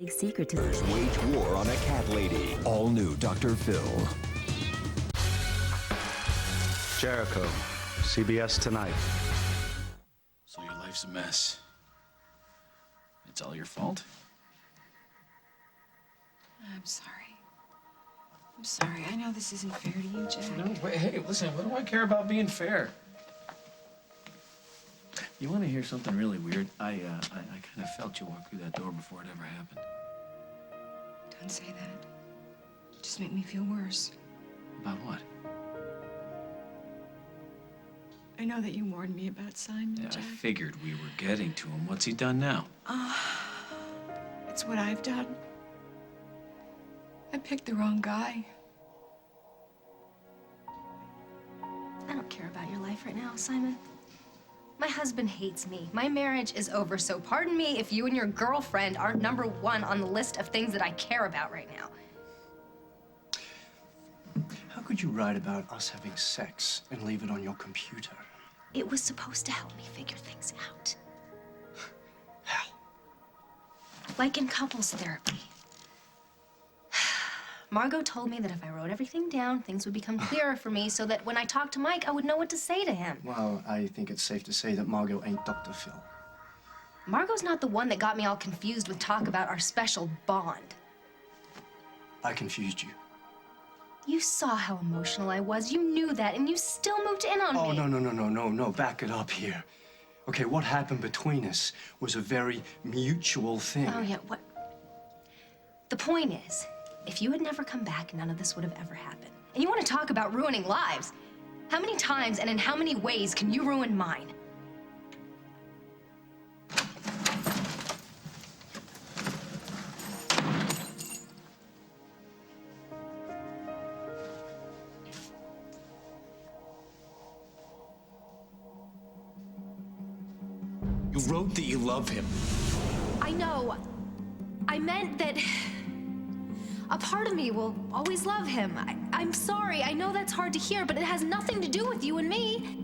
dirty secret to this. Wage war on a cat lady. All new Dr. Phil. Jericho, CBS tonight. So your life's a mess. It's all your fault? I'm sorry. I'm sorry. I know this isn't fair to you, Jack. No, wait, hey, listen, what do I care about being fair? You want to hear something really weird? I kind of felt you walk through that door before it ever happened. Don't say that. You just make me feel worse. About what? I know that you warned me about Simon, Yeah, Jack. I figured we were getting to him. What's he done now? It's what I've done. I picked the wrong guy. I don't care about your life right now, Simon. My husband hates me. My marriage is over, so pardon me if you and your girlfriend aren't #1 on the list of things that I care about right now. How could you write about us having sex and leave it on your computer? It was supposed to help me figure things out. How? Like in couples therapy. Margot told me that if I wrote everything down, things would become clearer for me so that when I talked to Mike, I would know what to say to him. Well, I think it's safe to say that Margot ain't Dr. Phil. Margot's not the one that got me all confused with talk about our special bond. I confused you. You saw how emotional I was. You knew that, and you still moved in on me. Oh, no. Back it up here. Okay, what happened between us was a very mutual thing. Oh, yeah, what? The point is, if you had never come back, none of this would have ever happened. And you want to talk about ruining lives? How many times and in how many ways can you ruin mine? You wrote that you love him. I know. I meant that a part of me will always love him. I'm sorry. I know that's hard to hear, but it has nothing to do with you and me.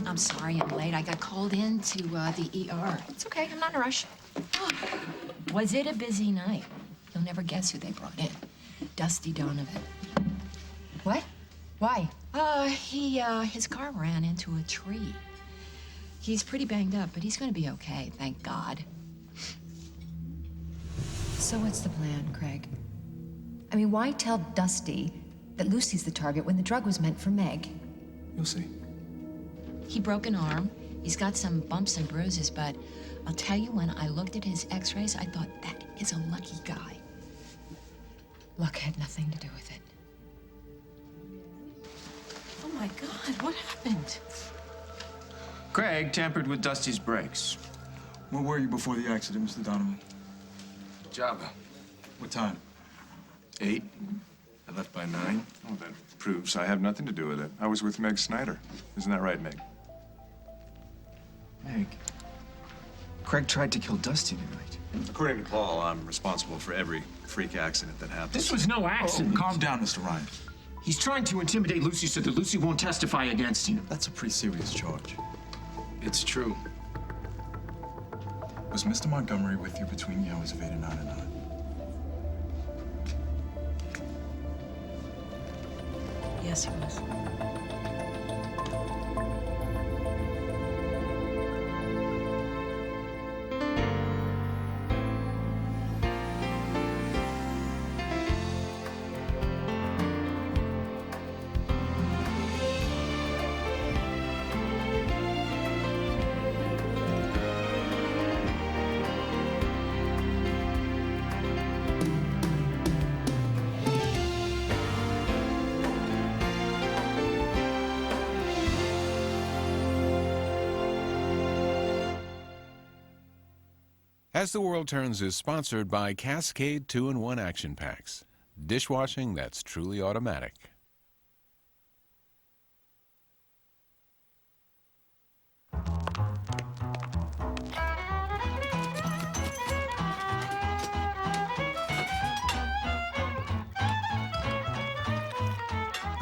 I'm sorry I'm late. I got called in to the ER. It's okay. I'm not in a rush. Was it a busy night? You'll never guess who they brought in. Dusty Donovan. What? Why? His car ran into a tree. He's pretty banged up, but he's gonna be okay, thank God. So what's the plan, Craig? I mean, why tell Dusty that Lucy's the target when the drug was meant for Meg? You'll see. He broke an arm. He's got some bumps and bruises, but I'll tell you, when I looked at his x-rays, I thought, that is a lucky guy. Luck had nothing to do with it. Oh, my God. What happened? Craig tampered with Dusty's brakes. Where were you before the accident, Mr. Donovan? Java. What time? 8. I left by 9. Oh, that proves I have nothing to do with it. I was with Meg Snyder. Isn't that right, Meg? Meg. Craig tried to kill Dusty tonight. According to Paul, I'm responsible for every freak accident that happens. This was no accident. Oh, calm down, Mr. Ryan. He's trying to intimidate Lucy so that Lucy won't testify against him. That's a pretty serious charge. It's true. Was Mr. Montgomery with you between the hours of 8 and 9 at night? Yes, he was. As the World Turns is sponsored by Cascade 2-in-1 Action Packs. Dishwashing that's truly automatic.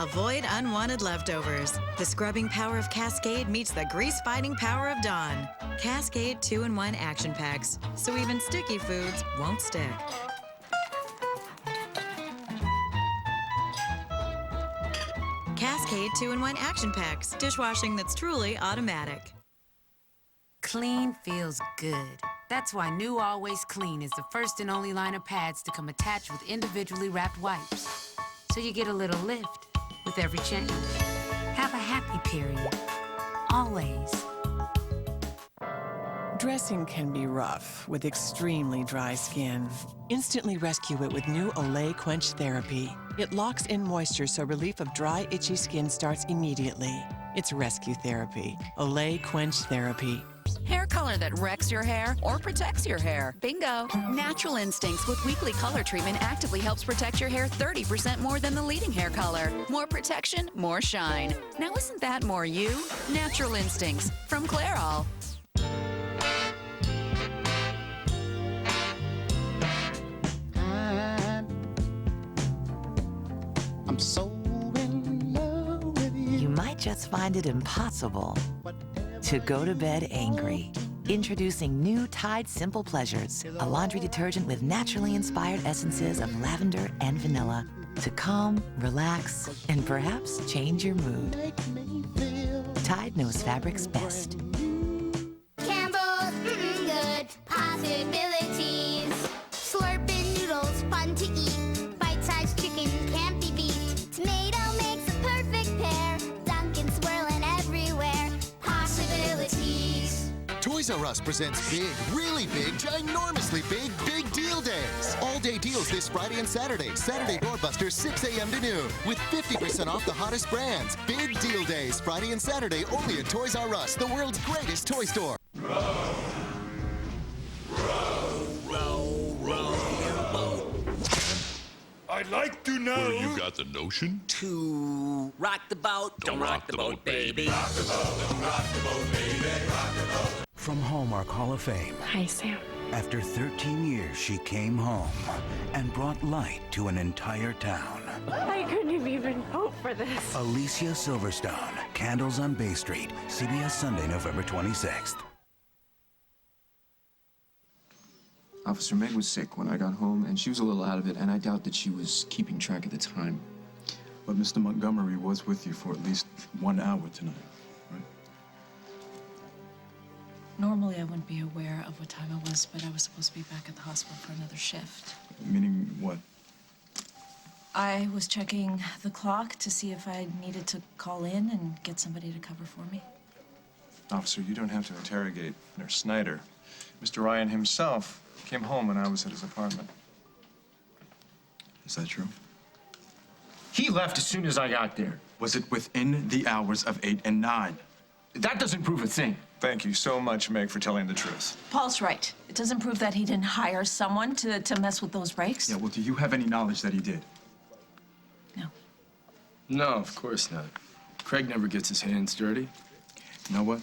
Avoid unwanted leftovers. The scrubbing power of Cascade meets the grease-fighting power of Dawn. Cascade 2-in-1 action packs, so even sticky foods won't stick. Cascade 2-in-1 action packs. Dishwashing that's truly automatic. Clean feels good. That's why new Always Clean is the first and only line of pads to come attached with individually wrapped wipes. So you get a little lift with every change. Have a happy period. Always. Dressing can be rough with extremely dry skin. Instantly rescue it with new Olay Quench Therapy. It locks in moisture so relief of dry, itchy skin starts immediately. It's rescue therapy. Olay Quench Therapy. Hair color that wrecks your hair or protects your hair. Bingo! Natural Instincts with weekly color treatment actively helps protect your hair 30% more than the leading hair color. More protection, more shine. Now isn't that more you? Natural Instincts from Clairol. I'm so in love with you. You might just find it impossible to go to bed angry. Introducing new Tide Simple Pleasures, a laundry detergent with naturally inspired essences of lavender and vanilla to calm, relax, and perhaps change your mood. Tide knows fabrics best. Campbell's, good possibilities. Slurping noodles, fun to eat. Bite-sized chicken can't be beat. Tomato makes a perfect pair. Dunkin' swirling everywhere. Possibilities. Toys R Us presents big, really big, ginormously big, big deal days. All-day deals this Friday and Saturday. Saturday doorbusters 6 a.m. to noon with 50% off the hottest brands. Big deal days Friday and Saturday only at Toys R Us, the world's greatest toy store. I'd like to know. Where you got the notion? To rock the boat. Don't rock the boat, baby. Rock the boat, don't rock the boat, baby. Rock the boat. From Hallmark Hall of Fame. Hi, Sam. After 13 years, she came home and brought light to an entire town. I couldn't have even hoped for this. Alicia Silverstone, Candles on Bay Street, CBS Sunday, November 26th. Officer Meg was sick when I got home, and she was a little out of it, and I doubt that she was keeping track of the time. But Mr. Montgomery was with you for at least 1 hour tonight, right? Normally, I wouldn't be aware of what time it was, but I was supposed to be back at the hospital for another shift. Meaning what? I was checking the clock to see if I needed to call in and get somebody to cover for me. Officer, you don't have to interrogate Nurse Snyder. Mr. Ryan himself came home when I was at his apartment. Is that true? He left as soon as I got there. Was it within the hours of 8 and 9? That doesn't prove a thing. Thank you so much, Meg, for telling the truth. Paul's right. It doesn't prove that he didn't hire someone to mess with those brakes. Yeah, well, do you have any knowledge that he did? No, of course not. Craig never gets his hands dirty. You know what?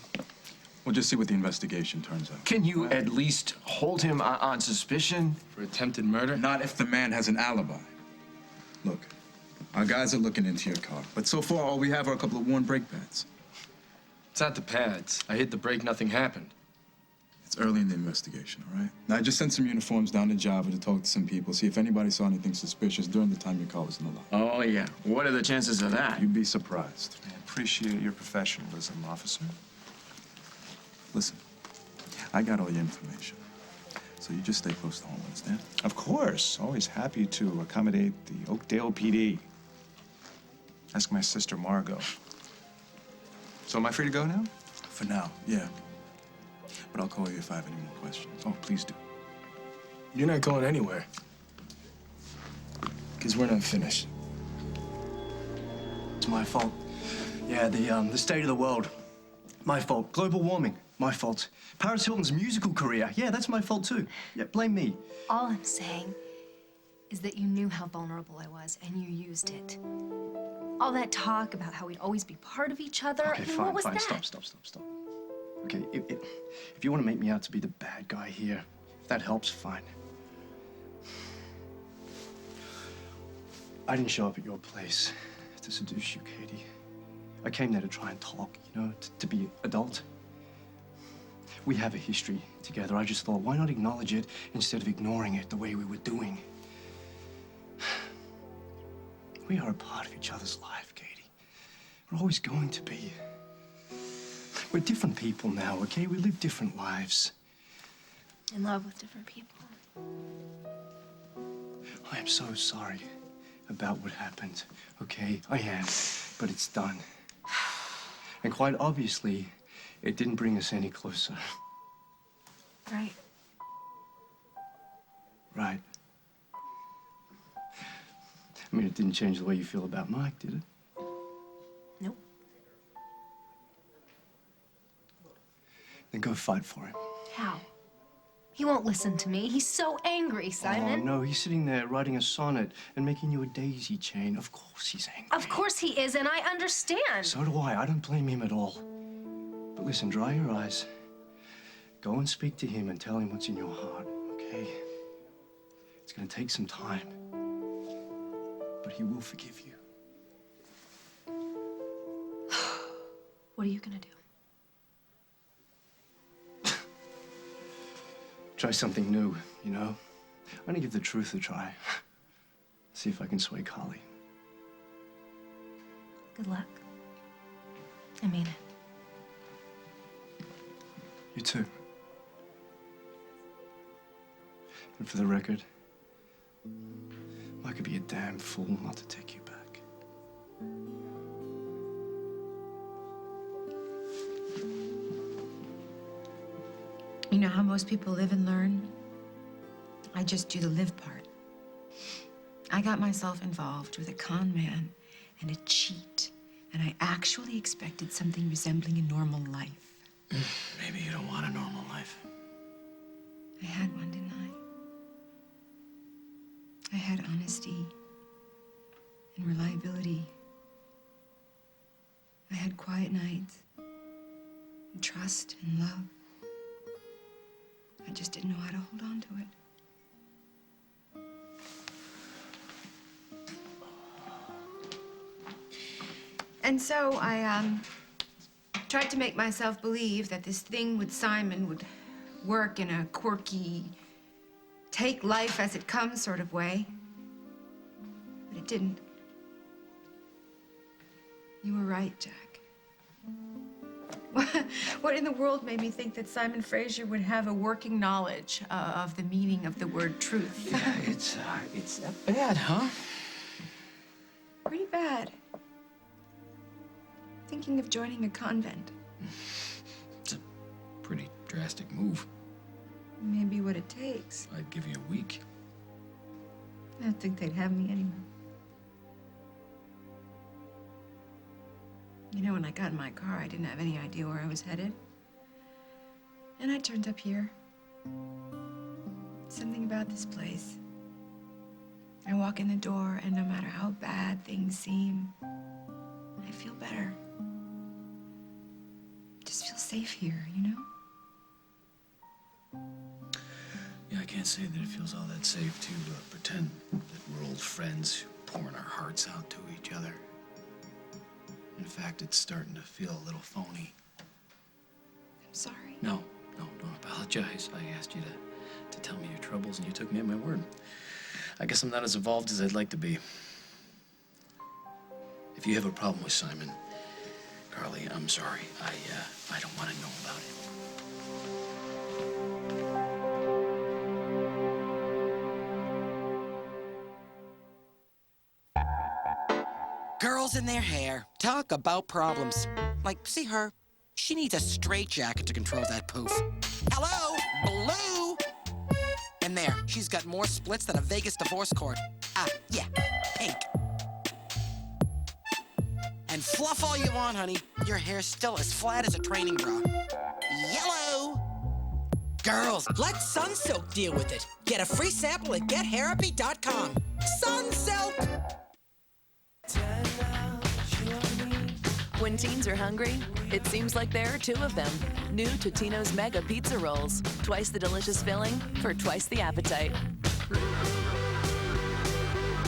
We'll just see what the investigation turns out. Can you at least hold him on suspicion? For attempted murder? Not if the man has an alibi. Look, our guys are looking into your car, but so far all we have are a couple of worn brake pads. It's not the pads. I hit the brake, nothing happened. It's early in the investigation, all right? Now, I just sent some uniforms down to Java to talk to some people, see if anybody saw anything suspicious during the time your car was in the lot. Oh, yeah. What are the chances of that? You'd be surprised. I appreciate your professionalism, officer. Listen, I got all your information, so you just stay close to home, understand? Of course. Always happy to accommodate the Oakdale PD. Ask my sister, Margot. So am I free to go now? For now, yeah. But I'll call you if I have any more questions. Oh, please do. You're not going anywhere. Because we're not finished. It's my fault. Yeah, the state of the world. My fault. Global warming. My fault. Paris Hilton's musical career. Yeah, that's my fault too. Yeah, blame me. All I'm saying is that you knew how vulnerable I was and you used it. All that talk about how we'd always be part of each other. Okay, I mean, fine, what was fine. that? Stop. Okay, if you want to make me out to be the bad guy here, if that helps, fine. I didn't show up at your place to seduce you, Katie. I came there to try and talk, you know, to be adult. We have a history together. I just thought, why not acknowledge it instead of ignoring it the way we were doing? We are a part of each other's life, Katie. We're always going to be. We're different people now, okay? We live different lives. In love with different people. I am so sorry about what happened, okay? I am, but it's done. And quite obviously, it didn't bring us any closer. Right. Right. I mean, it didn't change the way you feel about Mike, did it? Nope. Then go fight for him. How? He won't listen to me. He's so angry, Simon. Oh, no, he's sitting there writing a sonnet and making you a daisy chain. Of course he's angry. Of course he is, and I understand. So do I. I don't blame him at all. But listen, dry your eyes. Go and speak to him and tell him what's in your heart, okay? It's gonna take some time. But he will forgive you. What are you gonna do? Try something new, you know? I'm gonna give the truth a try. See if I can sway Carly. Good luck. I mean it. You too. And for the record, I could be a damn fool not to take you back. You know how most people live and learn? I just do the live part. I got myself involved with a con man and a cheat, and I actually expected something resembling a normal life. Maybe you don't want a normal life. I had one, didn't I? I had honesty and reliability. I had quiet nights and trust and love. I just didn't know how to hold on to it. And so I tried to make myself believe that this thing with Simon would work in a quirky, take life as it comes sort of way. But it didn't. You were right, Jack. What in the world made me think that Simon Fraser would have a working knowledge of the meaning of the word truth? Yeah, it's that bad, huh? Pretty bad. Thinking of joining a convent. It's a pretty drastic move. Maybe what it takes. I'd give you a week. I don't think they'd have me anyway. You know, when I got in my car, I didn't have any idea where I was headed. And I turned up here. Something about this place. I walk in the door, and no matter how bad things seem, I feel better. Just feel safe here, you know? Yeah, I can't say that it feels all that safe to pretend that we're old friends pouring our hearts out to each other. In fact, it's starting to feel a little phony. I'm sorry. No, don't apologize. I asked you to tell me your troubles, and you took me at my word. I guess I'm not as evolved as I'd like to be. If you have a problem with Simon, Carly, I'm sorry. I don't want to know about it. Girls in their hair. Talk about problems. Like, see her? She needs a straitjacket to control that poof. Hello? Blue? And there, she's got more splits than a Vegas divorce court. Yeah, pink. And fluff all you want, honey. Your hair's still as flat as a training bra. Yellow! Girls, let Sunsilk deal with it. Get a free sample at GetHairapy.com. Sunsilk! When teens are hungry, it seems like there are two of them. New Totino's Mega Pizza Rolls. Twice the delicious filling for twice the appetite.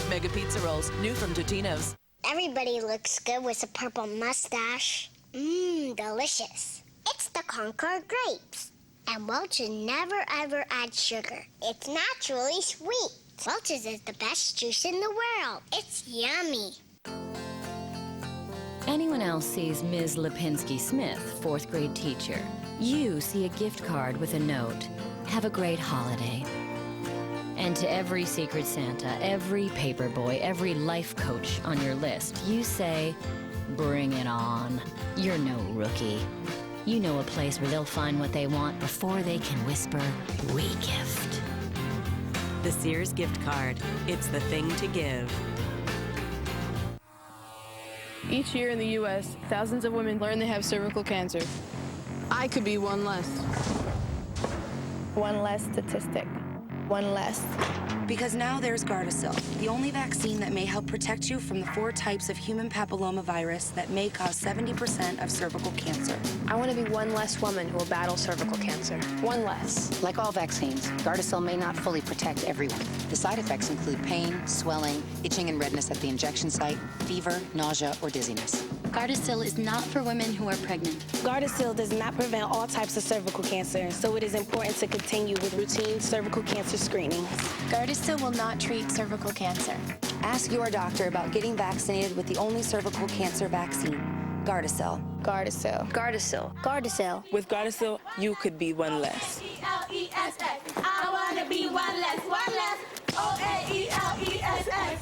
Mega Pizza Rolls, new from Totino's. Everybody looks good with a purple mustache. Mmm, delicious. It's the Concord grapes. And Welch's never ever adds sugar. It's naturally sweet. Welch's is the best juice in the world. It's yummy. Anyone else sees Ms. Lipinski-Smith, fourth grade teacher. You see a gift card with a note. Have a great holiday. And to every Secret Santa, every paperboy, every life coach on your list, you say, bring it on. You're no rookie. You know a place where they'll find what they want before they can whisper, we gift. The Sears gift card. It's the thing to give. Each year in the U.S., thousands of women learn they have cervical cancer. I could be one less. One less statistic. One less. Because now there's Gardasil, the only vaccine that may help protect you from the 4 types of human papillomavirus that may cause 70% of cervical cancer. I want to be one less woman who will battle cervical cancer. One less. Like all vaccines, Gardasil may not fully protect everyone. The side effects include pain, swelling, itching and redness at the injection site, fever, nausea, or dizziness. Gardasil is not for women who are pregnant. Gardasil does not prevent all types of cervical cancer, so it is important to continue with routine cervical cancer screenings. Gardasil will not treat cervical cancer. Ask your doctor about getting vaccinated with the only cervical cancer vaccine, Gardasil. Gardasil. Gardasil. Gardasil. With Gardasil, you could be one less. O-A-E-L-E-S-S. I want to be one less, one less. O-A-E-L-E-S-S.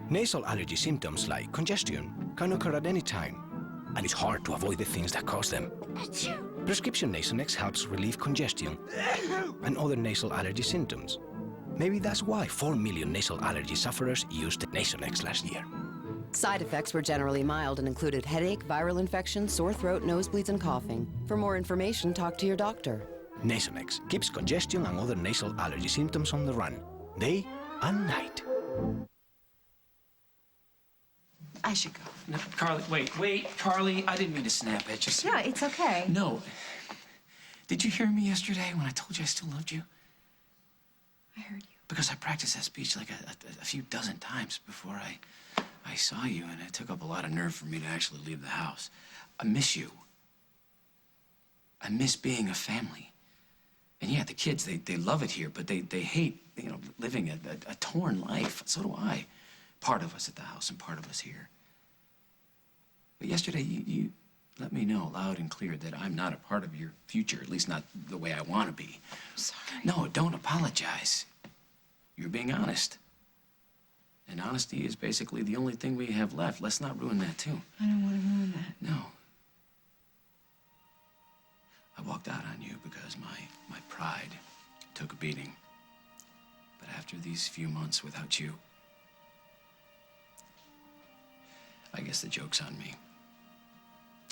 Nasal allergy symptoms like congestion can occur at any time, and it's hard to avoid the things that cause them. Prescription Nasonex helps relieve congestion and other nasal allergy symptoms. Maybe that's why 4 million nasal allergy sufferers used Nasonex last year. Side effects were generally mild and included headache, viral infection, sore throat, nosebleeds, and coughing. For more information, talk to your doctor. Nasonex keeps congestion and other nasal allergy symptoms on the run, day and night. I should go. No, Carly, wait, Carly, I didn't mean to snap at you. Yeah, it's okay. No. Did you hear me yesterday when I told you I still loved you? I heard you. Because I practiced that speech like a few dozen times before I saw you, and it took up a lot of nerve for me to actually leave the house. I miss you. I miss being a family. And yeah, the kids, they love it here, but they hate, living a torn life. So do I. Part of us at the house and part of us here. But yesterday, you let me know loud and clear that I'm not a part of your future, at least not the way I want to be. I'm sorry. No, don't apologize. You're being honest. And honesty is basically the only thing we have left. Let's not ruin that, too. I don't want to ruin that. No. I walked out on you because my pride took a beating. But after these few months without you, I guess the joke's on me.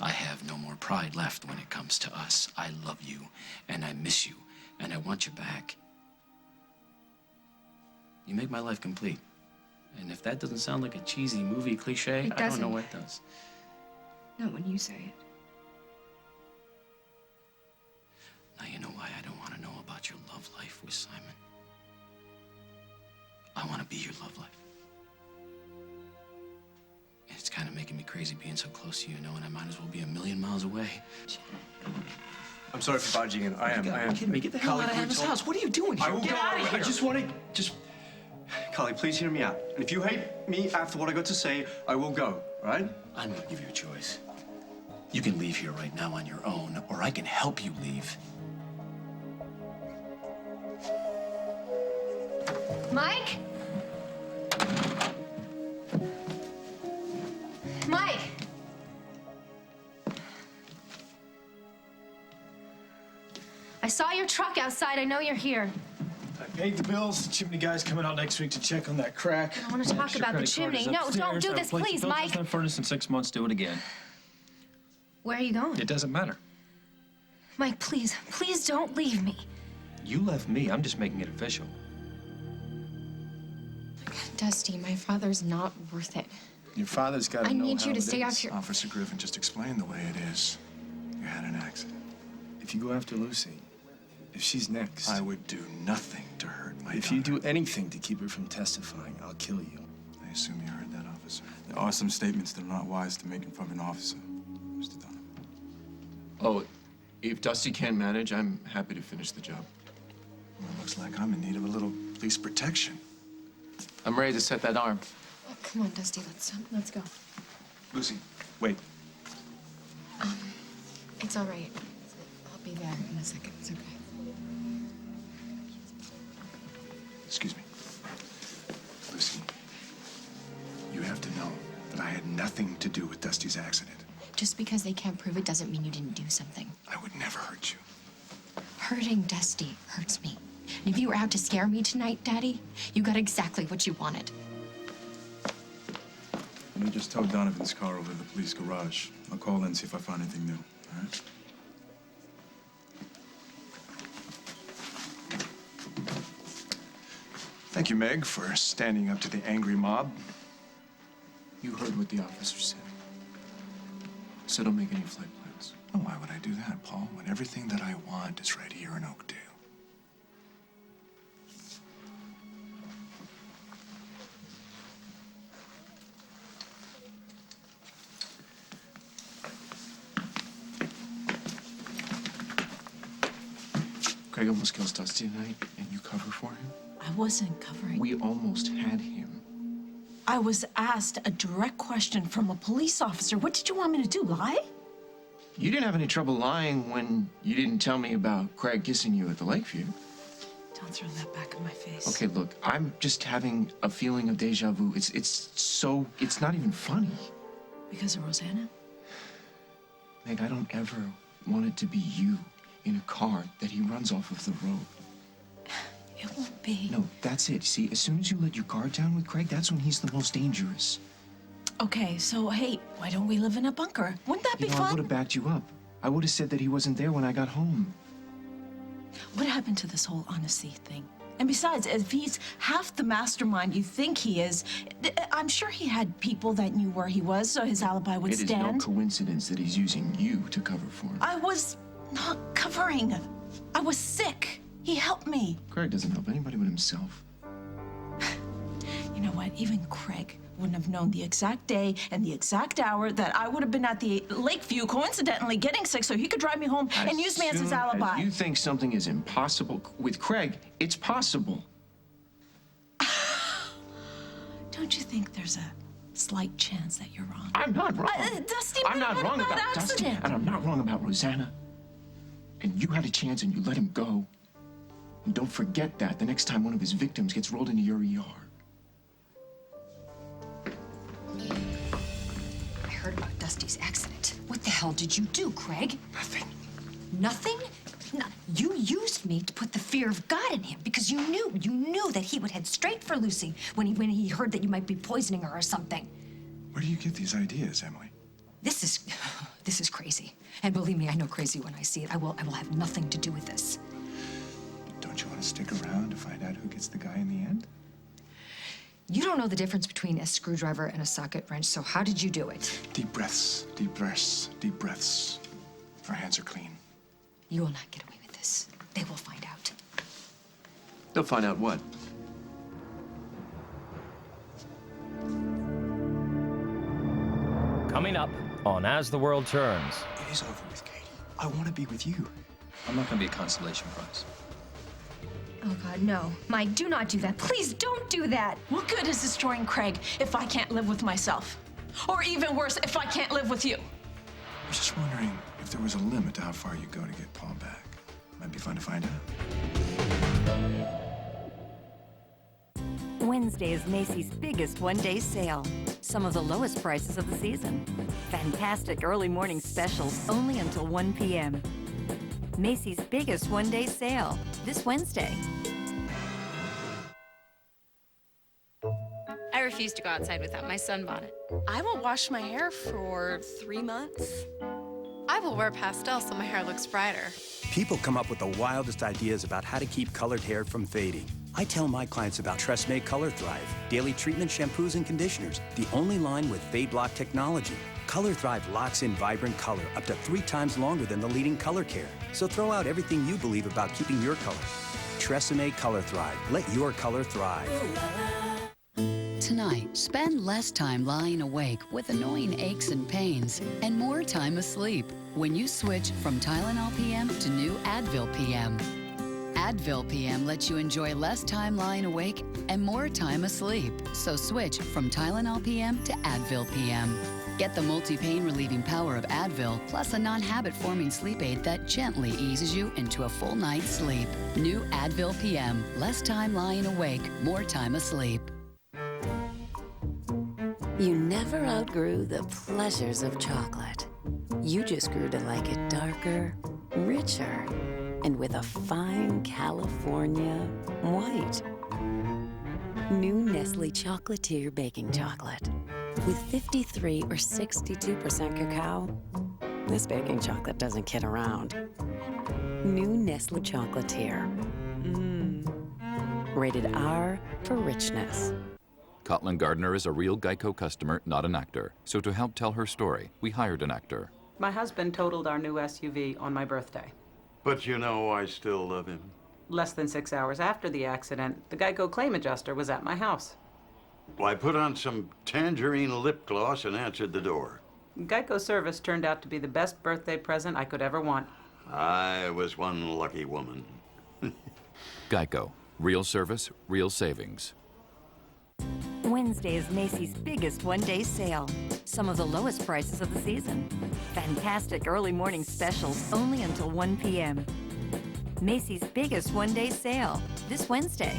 I have no more pride left when it comes to us. I love you, and I miss you, and I want you back. You make my life complete. And if that doesn't sound like a cheesy movie cliche, I don't know what does. Not when you say it. Now you know why I don't want to know about your love life with Simon. I want to be your love life. And it's kind of making me crazy being so close to you, and I might as well be a million miles away. I'm sorry for barging in. I am. Are you kidding me? Get the hell out of Emma's house. What are you doing here? I will Get go. out of here. I just want to, Carly, please hear me out. And if you hate me after what I got to say, I will go, all right? I'm going to give you a choice. You can leave here right now on your own, or I can help you leave. Mike? Mike! I saw your truck outside. I know you're here. I paid the bills. The chimney guy's coming out next week to check on that crack. I want to talk about the chimney. No, don't do this, please, Mike. Don't furnace in 6 months. Do it again. Where are you going? It doesn't matter. Mike, please don't leave me. You left me. I'm just making it official. Dusty, my father's not worth it. Your father's got to I know need how you to it stay is. off your... Officer Griffin, just explain the way it is. You had an accident. If you go after Lucy, if she's next... I would do nothing to hurt my If daughter. you do anything to keep her from testifying, I'll kill you. assume you heard that, officer. There are some statements that are not wise to make in front of an officer, Mr. Donovan. Oh, if Dusty can't manage, I'm happy to finish the job. Well, it looks like I'm in need of a little police protection. I'm ready to set that arm. Oh, come on, Dusty, let's go. Lucy, wait. It's all right. I'll be there in a second. It's okay. Excuse me. Lucy, you have to know that I had nothing to do with Dusty's accident. Just because they can't prove it doesn't mean you didn't do something. I would never hurt you. Hurting Dusty hurts me. And if you were out to scare me tonight, Daddy, you got exactly what you wanted. Let me just tow Donovan's car over to the police garage. I'll call in and see if I find anything new, all right? Thank you, Meg, for standing up to the angry mob. You heard what the officer said. So don't make any flight plans. Oh, why would I do that, Paul, when everything that I want is right here in Oakdale? Craig almost kills Dusty tonight, and you cover for him? I wasn't covering. We almost had him. I was asked a direct question from a police officer. What did you want me to do, lie? You didn't have any trouble lying when you didn't tell me about Craig kissing you at the Lakeview. Don't throw that back in my face. Okay, look, I'm just having a feeling of deja vu. It's not even funny. Because of Rosanna? Meg, I don't ever want it to be you in a car that he runs off of the road. It won't be. No, that's it. See, as soon as you let your guard down with Craig, that's when he's the most dangerous. Okay, so, hey, why don't we live in a bunker? Wouldn't that be I fun? would have backed you up. I would have said that he wasn't there when I got home. What happened to this whole honesty thing? And besides, if he's half the mastermind you think he is, I'm sure he had people that knew where he was, so his alibi would stand. It is no coincidence that he's using you to cover for him. I was not covering. I was sick. He helped me. Craig doesn't help anybody but himself. You know what? Even Craig wouldn't have known the exact day and the exact hour that I would have been at the Lakeview, coincidentally getting sick, so he could drive me home and use me as his alibi. As you think something is impossible with Craig, it's possible. Don't you think there's a slight chance that you're wrong? I'm not wrong. Dusty, I'm not wrong about accident. Dusty, and I'm not wrong about Rosanna. And you had a chance and you let him go. And don't forget that the next time one of his victims gets rolled into your ER. I heard about Dusty's accident. What the hell did you do, Craig? Nothing. Nothing? No, you used me to put the fear of God in him because you knew that he would head straight for Lucy when he heard that you might be poisoning her or something. Where do you get these ideas, Emily? This is crazy. And believe me, I know crazy when I see it. I will have nothing to do with this. Don't you want to stick around to find out who gets the guy in the end? You don't know the difference between a screwdriver and a socket wrench, so how did you do it? Deep breaths, deep breaths, deep breaths. Our hands are clean. You will not get away with this. They will find out. They'll find out what? Coming up on As the World Turns. It is over with, Katie. I want to be with you. I'm not going to be a consolation prize. Oh, God, no. Mike, do not do that. Please don't do that. What good is destroying Craig if I can't live with myself? Or even worse, if I can't live with you? I was just wondering if there was a limit to how far you go to get Paul back. Might be fun to find out. Wednesday is Macy's biggest one-day sale. Some of the lowest prices of the season. Fantastic early morning specials only until 1 p.m. Macy's biggest one-day sale this Wednesday. I refuse to go outside without my sunbonnet. I won't wash my hair for 3 months. I will wear pastel so my hair looks brighter. People come up with the wildest ideas about how to keep colored hair from fading. I tell my clients about Tresemme Color Thrive, daily treatment shampoos and conditioners, the only line with Fade Block technology. Color Thrive locks in vibrant color up to 3 times longer than the leading color care. So throw out everything you believe about keeping your color. Tresemme Color Thrive. Let your color thrive. Tonight tonight. Spend less time lying awake with annoying aches and pains and more time asleep when you switch from Tylenol PM to new Advil PM. Advil PM lets you enjoy less time lying awake and more time asleep. So switch from Tylenol PM to Advil PM. Get the multi-pain relieving power of Advil, plus a non-habit forming sleep aid that gently eases you into a full night's sleep. New Advil PM. Less time lying awake, more time asleep. You never outgrew the pleasures of chocolate. You just grew to like it darker, richer, and with a fine California white. New Nestle Chocolatier Baking Chocolate. With 53 or 62% cacao, this baking chocolate doesn't kid around. New Nestle Chocolatier. Rated R for richness. Cotlin Gardner is a real Geico customer, not an actor. So to help tell her story, we hired an actor. My husband totaled our new SUV on my birthday. But you know, I still love him. Less than 6 hours after the accident, the Geico claim adjuster was at my house. Well, I put on some tangerine lip gloss and answered the door. Geico service turned out to be the best birthday present I could ever want. I was one lucky woman. Geico. Real service, real savings. Wednesday is Macy's biggest one-day sale. Some of the lowest prices of the season. Fantastic early morning specials only until 1 p.m. Macy's biggest one-day sale this Wednesday.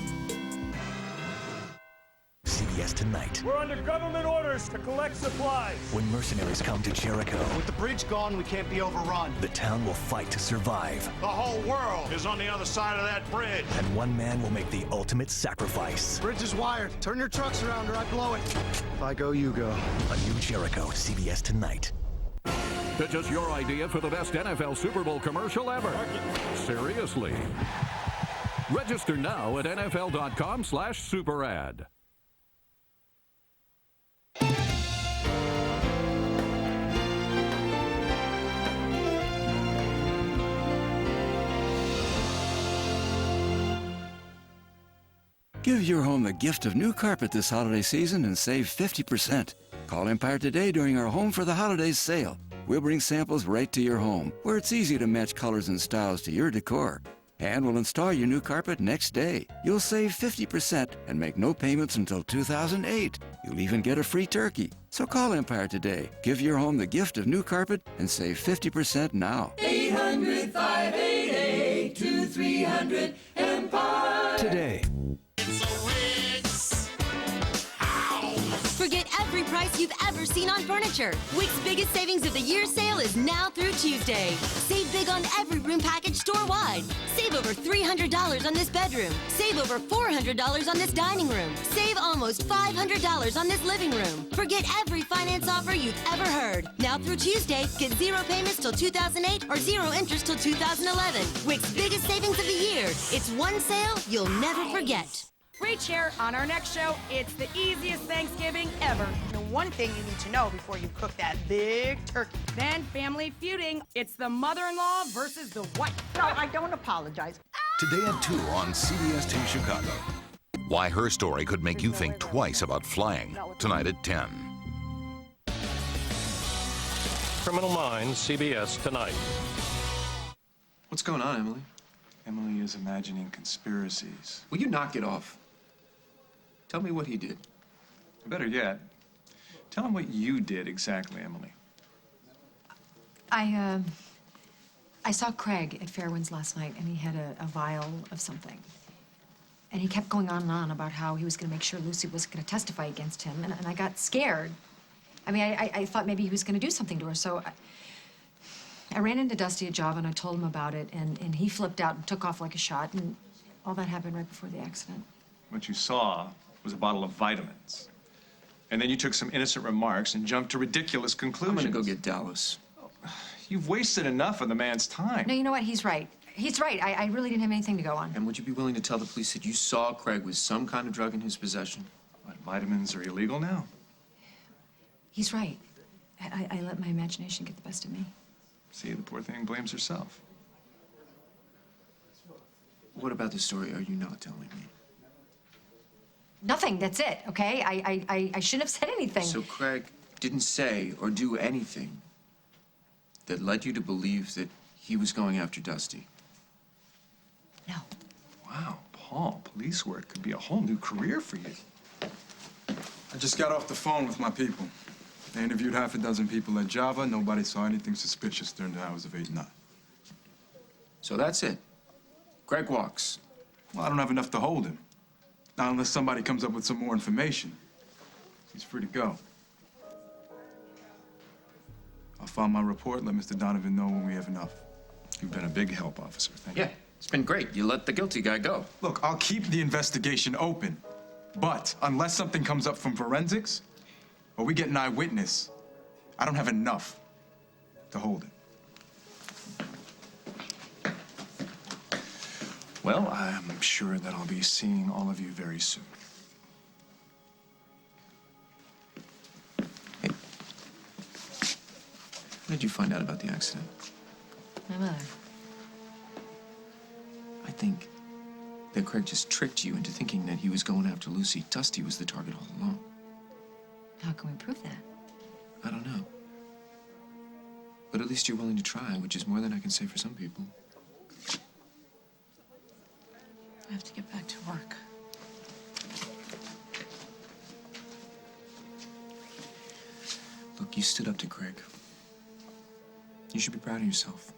CBS Tonight. We're under government orders to collect supplies. When mercenaries come to Jericho, With the bridge gone, we can't be overrun. the town will fight to survive. The whole world is on the other side of that bridge. And one man will make the ultimate sacrifice. Bridge is wired. Turn your trucks around or I blow it. If I go, you go. A new Jericho, CBS Tonight. Pitch us your idea for the best NFL Super Bowl commercial ever. Seriously. Register now at NFL.com/superad. Give your home the gift of new carpet this holiday season and save 50%. Call Empire today during our Home for the Holidays sale. We'll bring samples right to your home, where it's easy to match colors and styles to your decor. And we'll install your new carpet next day. You'll save 50% and make no payments until 2008. You'll even get a free turkey. So call Empire today. Give your home the gift of new carpet and save 50% now. 800-588-2300 Empire. Today. Forget every price you've ever seen on furniture. Wick's biggest savings of the year sale is now through Tuesday. Save big on every room package store-wide. Save over $300 on this bedroom. Save over $400 on this dining room. Save almost $500 on this living room. Forget every finance offer you've ever heard. Now through Tuesday, get 0 payments till 2008 or 0 interest till 2011. Wick's biggest savings of the year. It's one sale you'll never forget. Reach here on our next show. It's the easiest Thanksgiving ever. The one thing you need to know before you cook that big turkey. Then family feuding. It's the mother-in-law versus the wife. No, I don't apologize. Today at 2 on CBS 2 Chicago. Why her story could make you think twice about flying. Tonight at 10. Criminal Minds, CBS Tonight. What's going on, Emily? Emily is imagining conspiracies. Will you knock it off? Tell me what he did. Better yet, tell him what you did exactly, Emily. I saw Craig at Fairwinds last night, and he had a vial of something. And he kept going on and on about how he was going to make sure Lucy was going to testify against him, and I got scared. I mean, I thought maybe he was going to do something to her, so I ran into Dusty at Java, and I told him about it, and he flipped out and took off like a shot, and all that happened right before the accident. What you saw was a bottle of vitamins. And then you took some innocent remarks and jumped to ridiculous conclusions. I'm gonna go get Dallas. You've wasted enough of the man's time. No, you know what? He's right. He's right. I really didn't have anything to go on. And would you be willing to tell the police that you saw Craig with some kind of drug in his possession? What, vitamins are illegal now? He's right. I let my imagination get the best of me. See, the poor thing blames herself. What about the story are you not telling me? Nothing, that's it, okay? I shouldn't have said anything. So Craig didn't say or do anything that led you to believe that he was going after Dusty? No. Wow, Paul, police work could be a whole new career for you. I just got off the phone with my people. They interviewed half a dozen people at Java. Nobody saw anything suspicious during the hours of 8 and 9. So that's it. Craig walks. Well, I don't have enough to hold him. Not unless somebody comes up with some more information. He's free to go. I'll file my report, let Mr. Donovan know when we have enough. You've been a big help, officer. Thank you. Yeah, it's been great. You let the guilty guy go. Look, I'll keep the investigation open. But unless something comes up from forensics, or we get an eyewitness, I don't have enough to hold it. Well, I'm sure that I'll be seeing all of you very soon. Hey, how did you find out about the accident? My mother. I think that Craig just tricked you into thinking that he was going after Lucy. Dusty was the target all along. How can we prove that? I don't know. But at least you're willing to try, which is more than I can say for some people. I have to get back to work. Look, you stood up to Craig. You should be proud of yourself.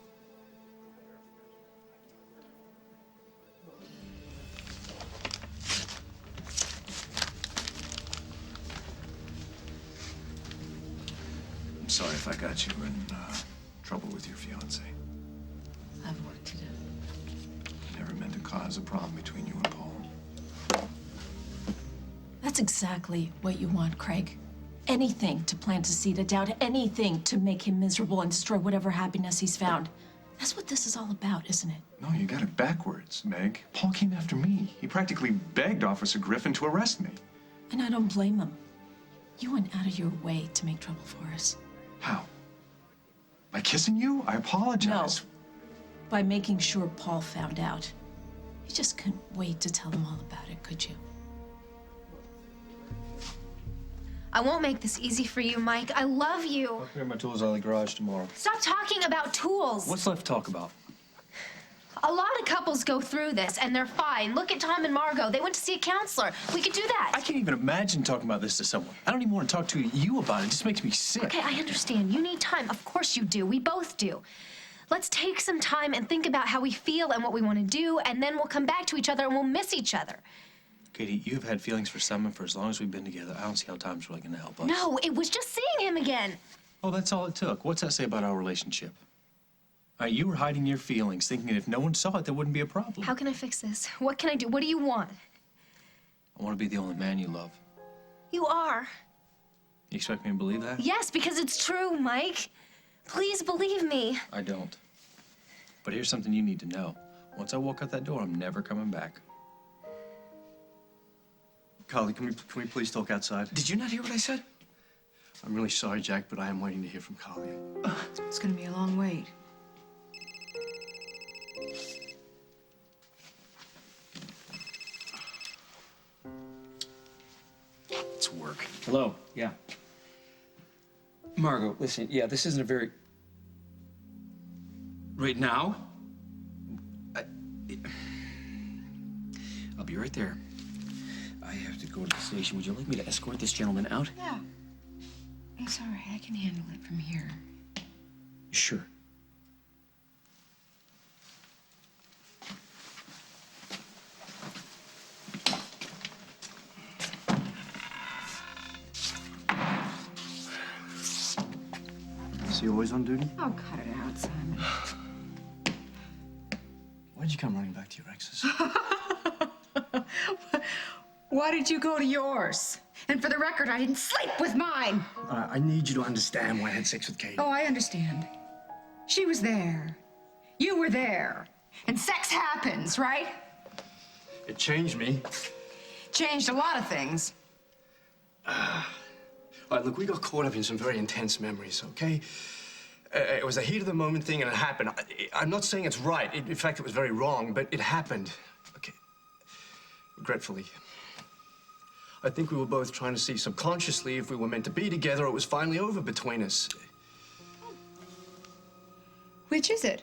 I'm sorry if I got you in trouble with your fiancé. I have work to do. Never meant to cause a problem between you and Paul. That's exactly what you want, Craig. Anything to plant a seed of doubt, anything to make him miserable and destroy whatever happiness he's found. That's what this is all about, isn't it? No, you got it backwards, Meg. Paul came after me. He practically begged Officer Griffin to arrest me. And I don't blame him. You went out of your way to make trouble for us. How? By kissing you? I apologize. No. By making sure Paul found out. You just couldn't wait to tell him all about it, could you? I won't make this easy for you, Mike. I love you. I'll clear my tools out of the garage tomorrow. Stop talking about tools. What's left to talk about? A lot of couples go through this, and they're fine. Look at Tom and Margot. They went to see a counselor. We could do that. I can't even imagine talking about this to someone. I don't even want to talk to you about it. It just makes me sick. Okay, I understand. You need time. Of course you do. We both do. Let's take some time and think about how we feel and what we want to do, and then we'll come back to each other and we'll miss each other. Katie, you've had feelings for someone for as long as we've been together. I don't see how time's really going to help us. No, it was just seeing him again. Oh, that's all it took. What's that say about our relationship? You were hiding your feelings, thinking that if no one saw it, there wouldn't be a problem. How can I fix this? What can I do? What do you want? I want to be the only man you love. You are. You expect me to believe that? Yes, because it's true, Mike. Please believe me. I don't. But here's something you need to know. Once I walk out that door, I'm never coming back. Carly, can we please talk outside? Did you not hear what I said? I'm really sorry, Jack, but I am waiting to hear from Carly. It's gonna be a long wait. It's work. Hello, yeah. Margot, listen, yeah, this isn't a very... Right now? I'll be right there. I have to go to the station. Would you like me to escort this gentleman out? Yeah. It's all right. I can handle it from here. Sure. So you always on duty? Oh, cut it out, Simon. Why'd you come running back to your ex's? Why did you go to yours? And for the record, I didn't sleep with mine. I need you to understand why I had sex with Katie. Oh, I understand. She was there. You were there. And sex happens, right? It changed me. Changed a lot of things. All right, look, we got caught up in some very intense memories, okay? It was a heat of the moment thing, and it happened. I'm not saying it's right. In fact, it was very wrong, but it happened. Okay. Regretfully. I think we were both trying to see subconsciously if we were meant to be together or it was finally over between us. Which is it?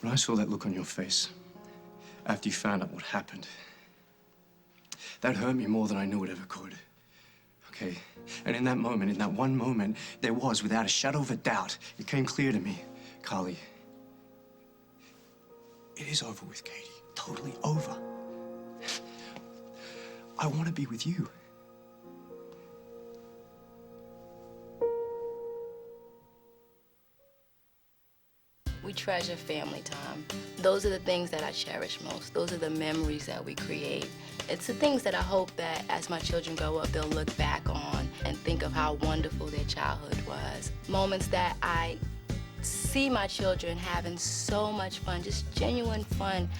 When I saw that look on your face after you found out what happened, that hurt me more than I knew it ever could. Okay? And in that moment, in that one moment, there was, without a shadow of a doubt, it came clear to me, Carly, it is over with Katie. Totally over. I want to be with you. We treasure family time. Those are the things that I cherish most. Those are the memories that we create. It's the things that I hope that as my children grow up, they'll look back on and think of how wonderful their childhood was. Moments that I see my children having so much fun, just genuine fun,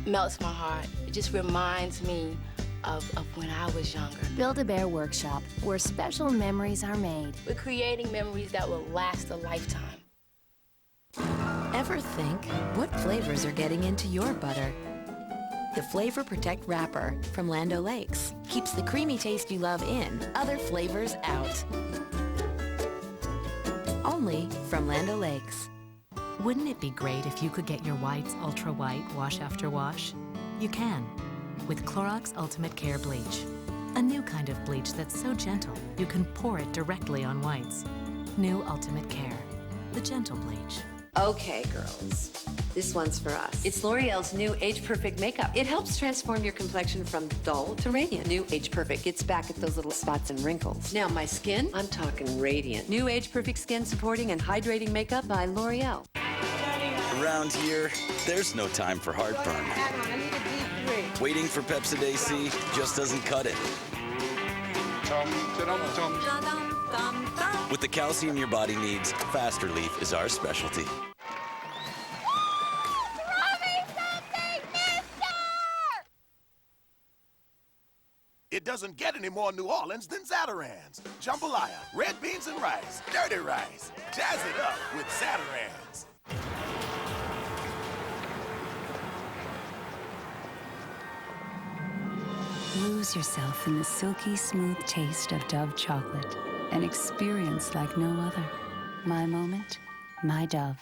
melts my heart. It just reminds me of when I was younger. Build-A-Bear Workshop, where special memories are made. We're creating memories that will last a lifetime. Ever think, what flavors are getting into your butter? The Flavor Protect wrapper from Land O'Lakes keeps the creamy taste you love in, other flavors out. Only from Land O'Lakes. Wouldn't it be great if you could get your whites ultra white wash after wash? You can, with Clorox Ultimate Care Bleach. A new kind of bleach that's so gentle, you can pour it directly on whites. New Ultimate Care, the gentle bleach. Okay, girls. This one's for us. It's L'Oreal's new Age Perfect makeup. It helps transform your complexion from dull to radiant. New Age Perfect gets back at those little spots and wrinkles. Now, my skin, I'm talking radiant. New Age Perfect skin supporting and hydrating makeup by L'Oreal. Around here, there's no time for heartburn. I need a deep 3. Waiting for Pepsid AC just doesn't cut it. With the calcium your body needs, Fast Relief is our specialty. It doesn't get any more New Orleans than Zatarain's. Jambalaya, red beans and rice, dirty rice. Jazz it up with Zatarain's. Lose yourself in the silky smooth taste of Dove chocolate. An experience like no other. My moment, my Dove.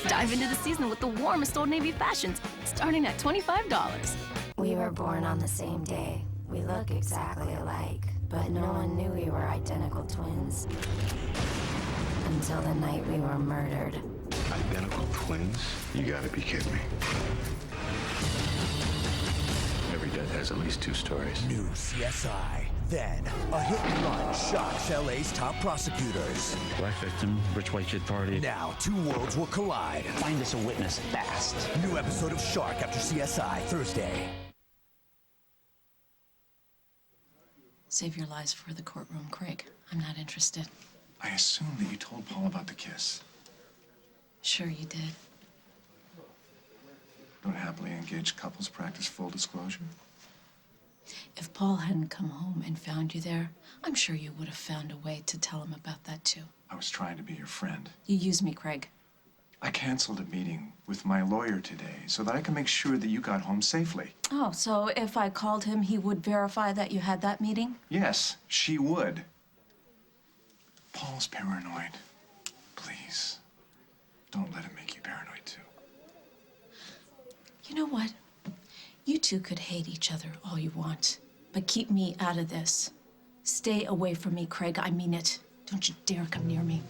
Dive into the season with the warmest Old Navy fashions, starting at $25. We were born on the same day. We look exactly alike, but no one knew we were identical twins. Until the night we were murdered. Identical twins? You gotta be kidding me. Every death has at least 2 stories. New CSI. Then, a hit and run shocks LA's top prosecutors. Black victim, rich white kid party. Now, 2 worlds will collide. Find us a witness fast. New episode of Shark after CSI, Thursday. Save your lies for the courtroom, Craig. I'm not interested. I assume that you told Paul about the kiss. Sure you did. Don't happily engaged couples practice full disclosure? If Paul hadn't come home and found you there, I'm sure you would have found a way to tell him about that too. I was trying to be your friend. You used me, Craig. I canceled a meeting with my lawyer today so that I can make sure that you got home safely. Oh, so if I called him, he would verify that you had that meeting? Yes, she would. Paul's paranoid. Please, don't let him make you paranoid too. You know what? You two could hate each other all you want, but keep me out of this. Stay away from me, Craig. I mean it. Don't you dare come near me.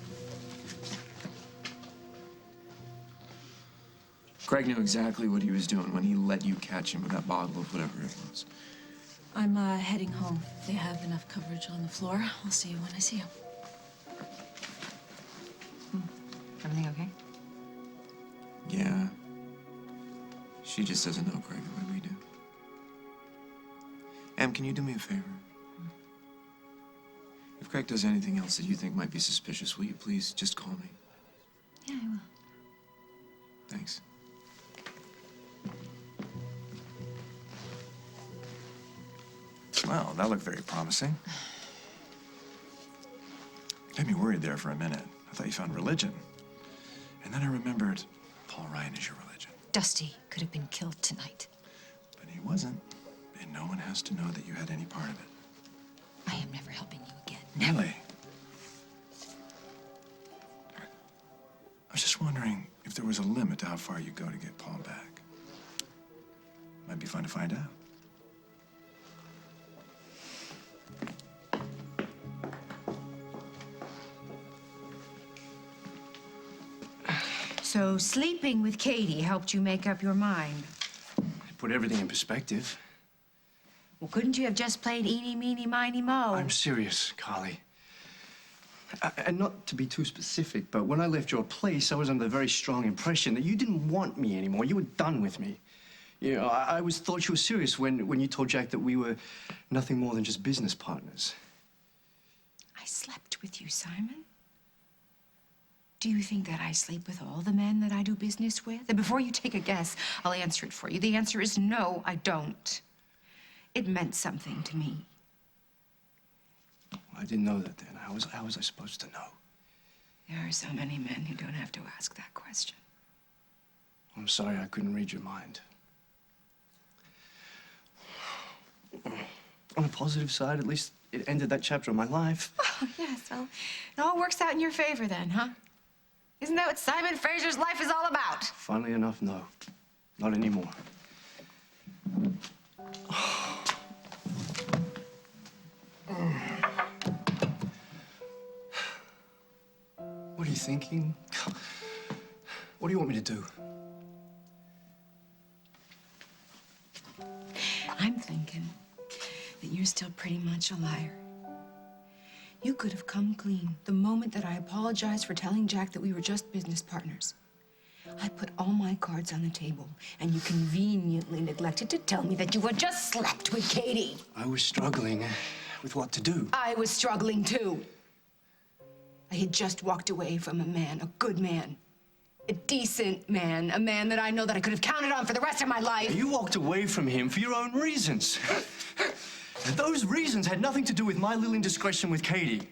Craig knew exactly what he was doing when he let you catch him with that bottle of whatever it was. I'm heading home. They have enough coverage on the floor. I'll see you when I see you. Everything okay? Yeah. She just doesn't know Craig the way we do. Em, can you do me a favor? If Craig does anything else that you think might be suspicious, will you please just call me? Yeah, I will. Thanks. Well, that looked very promising. Had me worried there for a minute. I thought you found religion. And then I remembered Paul Ryan is your religion. Dusty could have been killed tonight. But he wasn't. And no one has to know that you had any part of it. I am never helping you again. Really? I was just wondering if there was a limit to how far you go to get Paul back. Might be fun to find out. So sleeping with Katie helped you make up your mind. Put everything in perspective. Well, couldn't you have just played eeny, meeny, miny, mo? I'm serious, Carly. And not to be too specific, but when I left your place, I was under the very strong impression that you didn't want me anymore. You were done with me. You know, I always thought you were serious when you told Jack that we were nothing more than just business partners. I slept with you, Simon. Do you think that I sleep with all the men that I do business with? And before you take a guess, I'll answer it for you. The answer is no, I don't. It meant something to me. I didn't know that then. How was I supposed to know? There are so many men who don't have to ask that question. I'm sorry I couldn't read your mind. On a positive side, at least it ended that chapter of my life. Oh, yes, well, it all works out in your favor then, huh? Isn't that what Simon Fraser's life is all about? Funnily enough, no. Not anymore. What are you thinking? What do you want me to do? I'm thinking that you're still pretty much a liar. You could have come clean the moment that I apologized for telling Jack that we were just business partners. I put all my cards on the table, and you conveniently neglected to tell me that you had just slept with Katie. I was struggling with what to do. I was struggling too. I had just walked away from a man, a good man, a decent man, a man that I know that I could have counted on for the rest of my life. You walked away from him for your own reasons. Those reasons had nothing to do with my little indiscretion with Katie.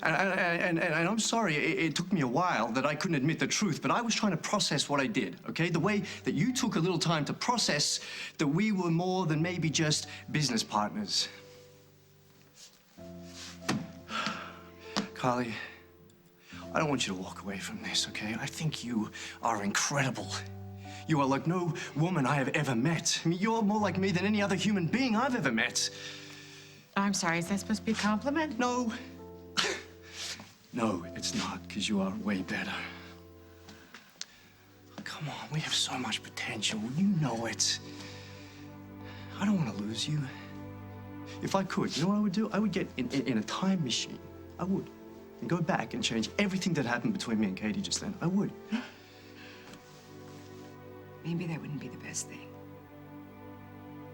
And I'm sorry, it took me a while that I couldn't admit the truth, but I was trying to process what I did, okay? The way that you took a little time to process that we were more than maybe just business partners. Carly, I don't want you to walk away from this, okay? I think you are incredible. You are like no woman I have ever met. I mean, you're more like me than any other human being I've ever met. I'm sorry, is that supposed to be a compliment? No. No, it's not, because you are way better. Come on, we have so much potential. You know it. I don't want to lose you. If I could, you know what I would do? I would get in a time machine. I would. And go back and change everything that happened between me and Katie just then. I would. Maybe that wouldn't be the best thing.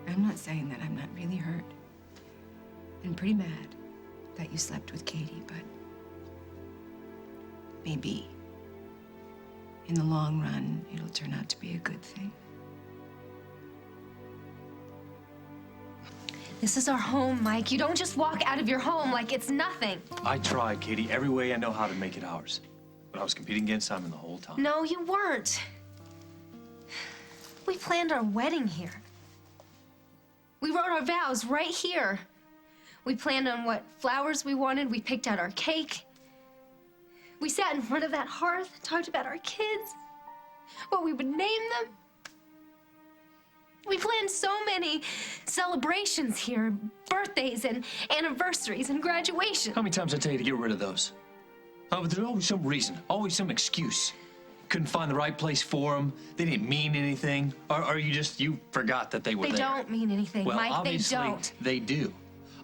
I'm not saying that I'm not really hurt and pretty mad that you slept with Katie, but maybe in the long run, it'll turn out to be a good thing. This is our home, Mike. You don't just walk out of your home like it's nothing. I tried, Katie, every way I know how to make it ours. But I was competing against Simon the whole time. No, you weren't. We planned our wedding here. We wrote our vows right here. We planned on what flowers we wanted. We picked out our cake. We sat in front of that hearth, talked about our kids, what we would name them. We planned so many celebrations here, birthdays and anniversaries and graduations. How many times I tell you to get rid of those? Oh, but there's always some reason, always some excuse. Couldn't find the right place for them. They didn't mean anything. Or you forgot that they were there. They don't mean anything, well, Mike. Obviously, they don't. They do.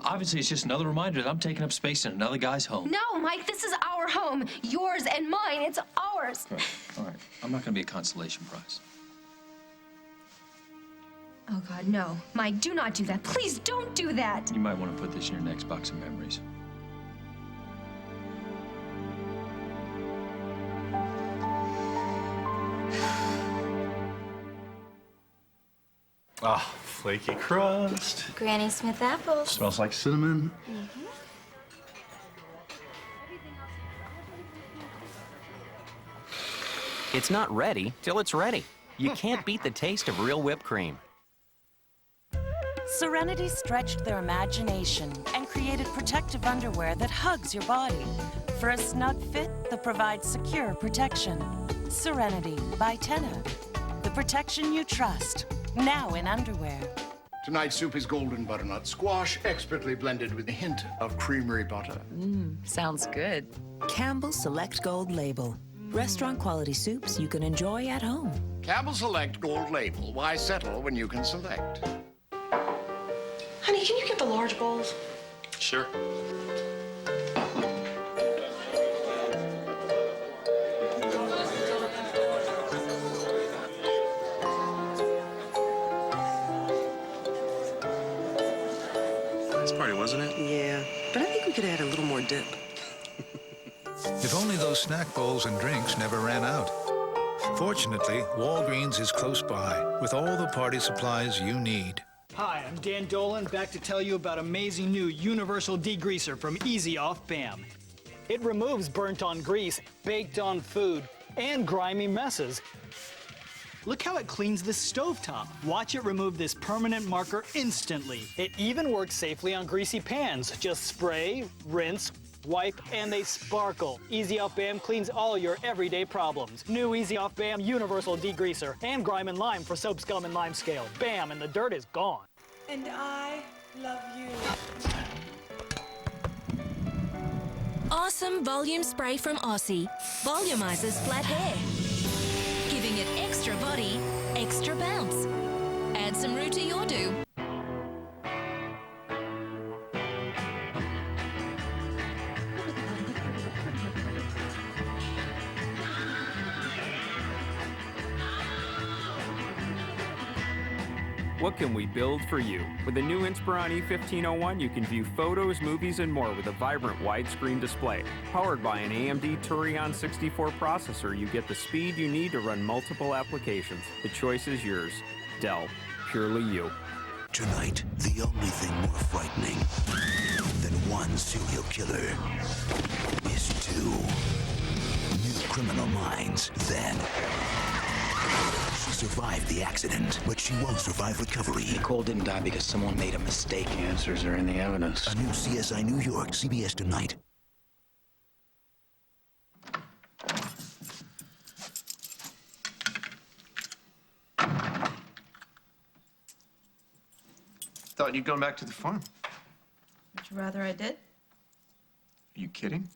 Obviously, it's just another reminder that I'm taking up space in another guy's home. No, Mike, this is our home. Yours and mine. It's ours. All right. I'm not going to be a consolation prize. Oh, God, no. Mike, do not do that. Please don't do that. You might want to put this in your next box of memories. Ah, flaky crust. Granny Smith apples. Smells like cinnamon. It's not ready till it's ready. You can't beat the taste of real whipped cream. Serenity stretched their imagination and created protective underwear that hugs your body for a snug fit that provides secure protection. Serenity by Tenna. The protection you trust, now in underwear. Tonight's soup is golden butternut squash, expertly blended with a hint of creamery butter. Sounds good. Campbell's Select Gold Label. Restaurant quality soups you can enjoy at home. Campbell Select Gold Label. Why settle when you can select? Honey, can you get the large bowls? Sure. Nice party, wasn't it? Yeah, but I think we could add a little more dip. If only those snack bowls and drinks never ran out. Fortunately, Walgreens is close by with all the party supplies you need. Hi, I'm Dan Dolan, back to tell you about amazing new Universal Degreaser from Easy Off BAM. It removes burnt-on grease, baked-on food, and grimy messes. Look how it cleans this stovetop. Watch it remove this permanent marker instantly. It even works safely on greasy pans. Just spray, rinse, wipe, and they sparkle. Easy Off BAM cleans all your everyday problems. New Easy Off BAM Universal Degreaser and Grime and Lime for soap, scum, and lime scale. BAM, and the dirt is gone. And I love you. Awesome Volume Spray from Aussie volumizes flat hair, giving it extra body, extra bounce. Add some roux to your do. What can we build for you? With the new Inspiron E1501, you can view photos, movies, and more with a vibrant widescreen display. Powered by an AMD Turion 64 processor, you get the speed you need to run multiple applications. The choice is yours. Dell. Purely you. Tonight, the only thing more frightening than one serial killer is two new criminal minds. Then she survived the accident, but she won't survive recovery. Nicole didn't die because someone made a mistake. Answers are in the evidence. A new CSI New York, CBS tonight. Thought you'd gone back to the farm. Would you rather I did? Are you kidding?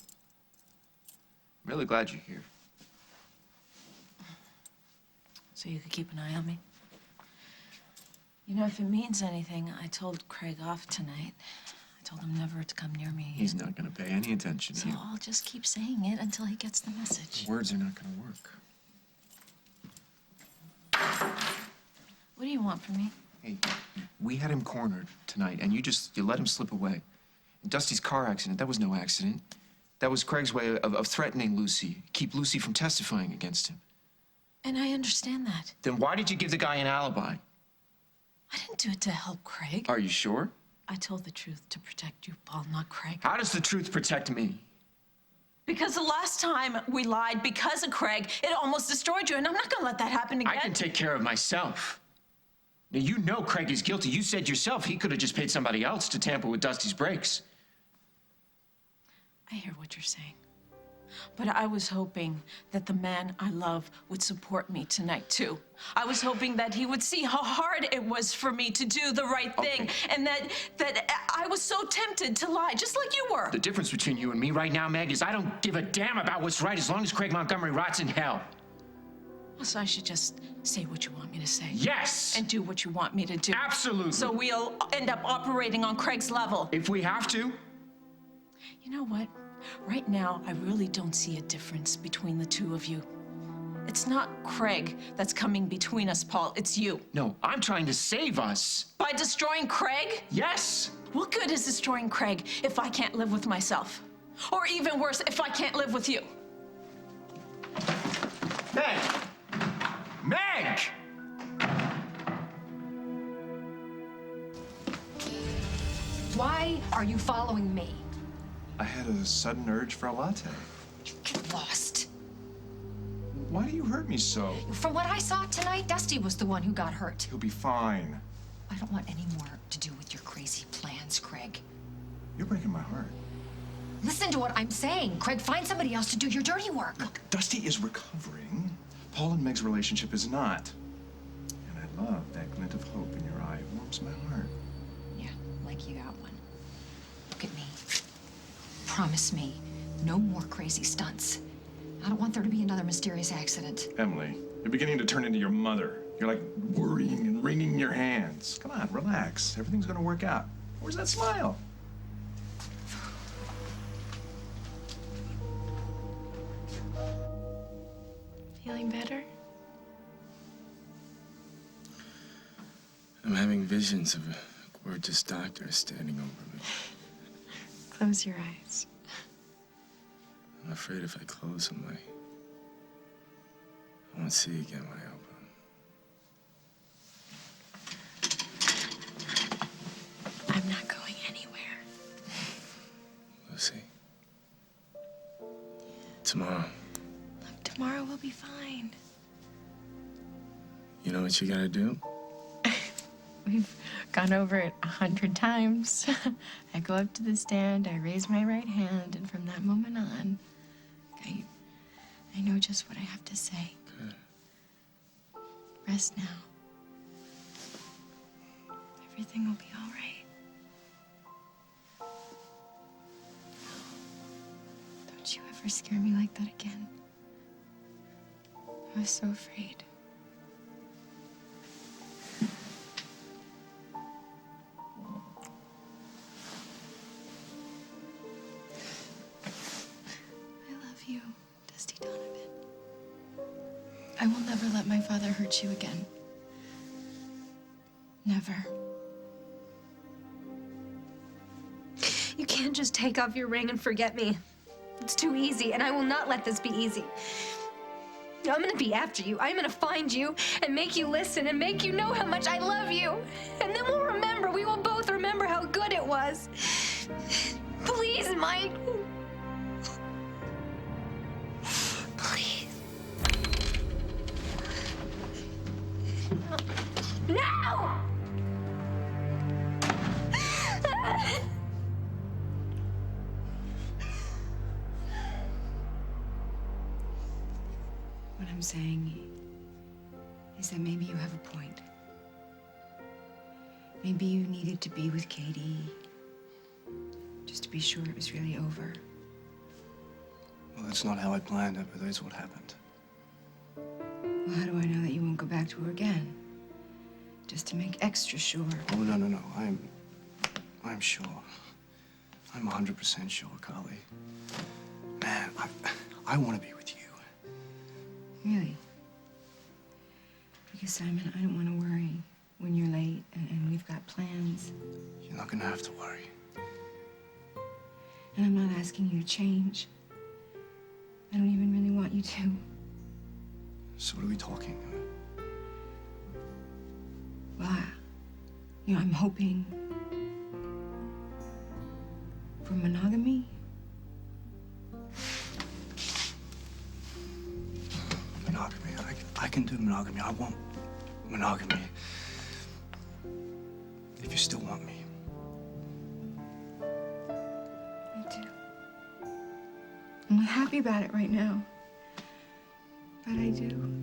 I'm really glad you're here. So you could keep an eye on me? You know, if it means anything, I told Craig off tonight. I told him never to come near me. He's not gonna pay any attention to So you. I'll just keep saying it until he gets the message. Words are not gonna work. What do you want from me? Hey, we had him cornered tonight, and you let him slip away. And Dusty's car accident, that was no accident. That was Craig's way of threatening Lucy, keep Lucy from testifying against him. And I understand that. Then why did you give the guy an alibi? I didn't do it to help Craig. Are you sure? I told the truth to protect you, Paul, not Craig. How does the truth protect me? Because the last time we lied because of Craig, it almost destroyed you, and I'm not gonna let that happen again. I can take care of myself. Now, you know Craig is guilty. You said yourself he could have just paid somebody else to tamper with Dusty's brakes. I hear what you're saying. But I was hoping that the man I love would support me tonight, too. I was hoping that he would see how hard it was for me to do the right thing, and that I was so tempted to lie, just like you were. The difference between you and me right now, Meg, is I don't give a damn about what's right as long as Craig Montgomery rots in hell. So I should just say what you want me to say. Yes! And do what you want me to do. Absolutely. So we'll end up operating on Craig's level. If we have to. You know what? Right now, I really don't see a difference between the two of you. It's not Craig that's coming between us, Paul. It's you. No, I'm trying to save us. By destroying Craig? Yes. What good is destroying Craig if I can't live with myself? Or even worse, if I can't live with you? Meg! Meg! Why are you following me? I had a sudden urge for a latte. Get lost. Why do you hurt me so? From what I saw tonight, Dusty was the one who got hurt. He'll be fine. I don't want any more to do with your crazy plans, Craig. You're breaking my heart. Listen to what I'm saying. Craig, find somebody else to do your dirty work. Look, Dusty is recovering. Paul and Meg's relationship is not. And I love that glint of hope in your eye. It warms my heart. Yeah, like you got one. Look at me. Promise me, no more crazy stunts. I don't want there to be another mysterious accident. Emily, you're beginning to turn into your mother. You're like worrying and wringing your hands. Come on, relax. Everything's gonna work out. Where's that smile? Feeling better? I'm having visions of a gorgeous doctor standing over me. Close your eyes. I'm afraid if I close them, I won't see again when I open them. I'm not going anywhere. Lucy. Tomorrow, Look, tomorrow will be fine. you know what you gotta do? We've gone over it 100 times. I go up to the stand, I raise my right hand, and from that moment on, I know just what I have to say. Good. Rest now. Everything will be all right. Don't you ever scare me like that again. I was so afraid. You, Dusty Donovan. I will never let my father hurt you again. Never. You can't just take off your ring and forget me. It's too easy, and I will not let this be easy. I'm gonna be after you. I'm gonna find you and make you listen and make you know how much I love you. And then we'll remember. We will both remember how good it was. Please, Mike. Please. No! What I'm saying is that maybe you have a point. Maybe you needed to be with Katie just to be sure it was really over. Well, that's not how I planned it, but that's what happened. Well, how do I know that you won't go back to her again? Just to make extra sure. Oh, no. I'm sure. I'm 100% sure, Carly. Man, I want to be with you. Really? Because, Simon, I don't want to worry when you're late and we've got plans. You're not gonna have to worry. And I'm not asking you to change. I don't even really want you to. So what are we talking? Well, I'm hoping for monogamy. Monogamy. I can do monogamy. I want monogamy. If you still want me. I do. I'm not happy about it right now. But I do.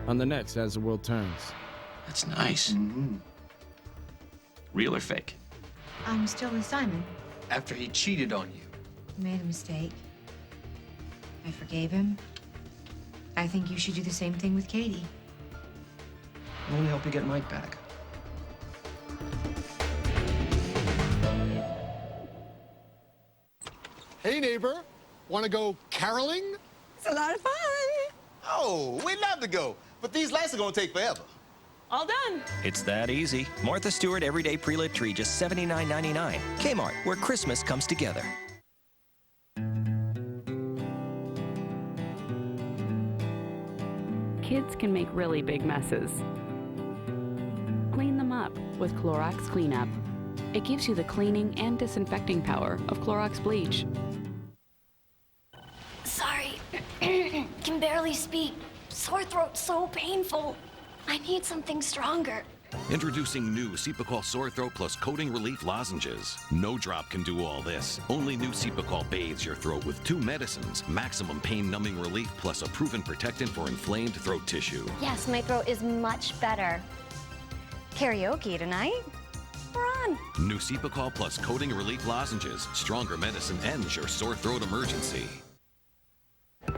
On the next As the World Turns, That's nice. Mm-hmm. Real or fake? I'm still with Simon. After he cheated on you. He made a mistake. I forgave him. I think you should do the same thing with Katie. I want to help you get Mike back. Hey, neighbor. Want to go caroling? It's a lot of fun. Oh, we'd love to go, but these lights are gonna take forever. All done. It's that easy. Martha Stewart Everyday Pre-Lit Tree, just $79.99. Kmart, where Christmas comes together. Kids can make really big messes. Clean them up with Clorox Cleanup. It gives you the cleaning and disinfecting power of Clorox bleach. Sorry. Can barely speak. Sore throat so painful. I need something stronger. Introducing new Cepacol Sore Throat Plus Coating Relief Lozenges. No drop can do all this. Only new Cepacol bathes your throat with 2 medicines, maximum pain numbing relief plus a proven protectant for inflamed throat tissue. Yes, my throat is much better. Karaoke tonight? We're on. New Cepacol Plus Coating Relief Lozenges. Stronger medicine ends your sore throat emergency.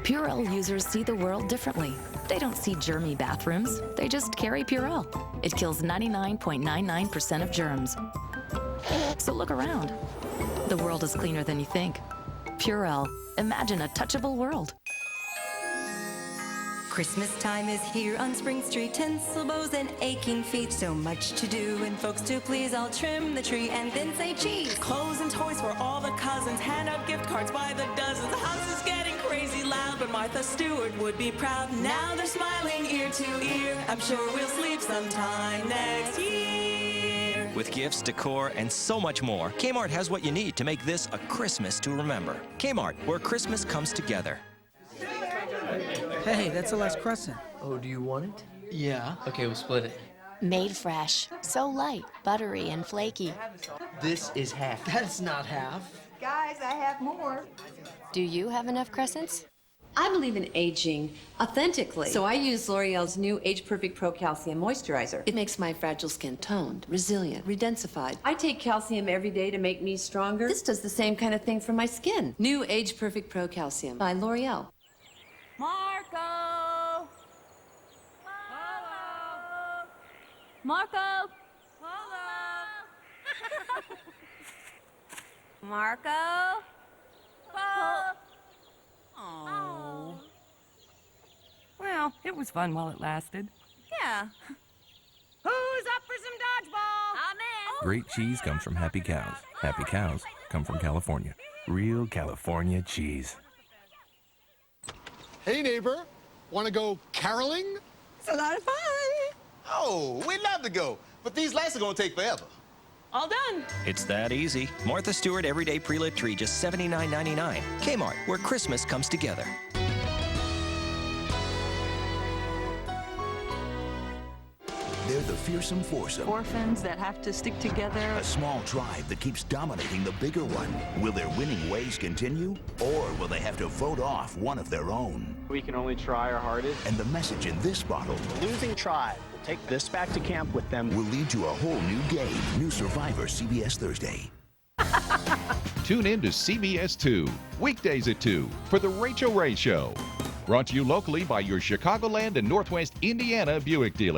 Purell users see the world differently. They don't see germy bathrooms. They just carry Purell. It kills 99.99% of germs. So look around. The world is cleaner than you think. Purell. Imagine a touchable world. Christmas time is here on Spring Street. Tinsel bows and aching feet. So much to do and folks to please. I'll trim the tree and then say cheese. Clothes and toys for all the cousins. Hand out gift cards by the dozens. The house is getting crazy loud, but Martha Stewart would be proud. Now they're smiling ear to ear. I'm sure we'll sleep sometime next year. With gifts, decor, and so much more, Kmart has what you need to make this a Christmas to remember. Kmart, where Christmas comes together. Hey, that's the last crescent. Oh, do you want it? Yeah. Okay, we'll split it. Made fresh. So light, buttery, and flaky. This is half. That's not half. Guys, I have more. Do you have enough crescents? I believe in aging authentically, so I use L'Oreal's new Age Perfect Pro Calcium Moisturizer. It makes my fragile skin toned, resilient, redensified. I take calcium every day to make me stronger. This does the same kind of thing for my skin. New Age Perfect Pro Calcium by L'Oreal. Marco! Marco! Marco? Oh. Well, it was fun while it lasted. Yeah. Who's up for some dodgeball? I'm in. Great cheese comes from happy cows. Happy cows come from California. Real California cheese. Hey, neighbor. Want to go caroling? It's a lot of fun. Oh, we'd love to go, but these lights are gonna take forever. All done. It's that easy. Martha Stewart Everyday Pre-Lit Tree, just $79.99. Kmart, where Christmas comes together. They're the fearsome foursome. Orphans that have to stick together. A small tribe that keeps dominating the bigger one. Will their winning ways continue? Or will they have to vote off one of their own? We can only try our hardest. And the message in this bottle Losing tribe will take this back to camp with them. will lead to a whole new game. New Survivor, CBS Thursday. Tune in to CBS 2, weekdays at 2, for The Rachel Ray Show. Brought to you locally by your Chicagoland and Northwest Indiana Buick dealer.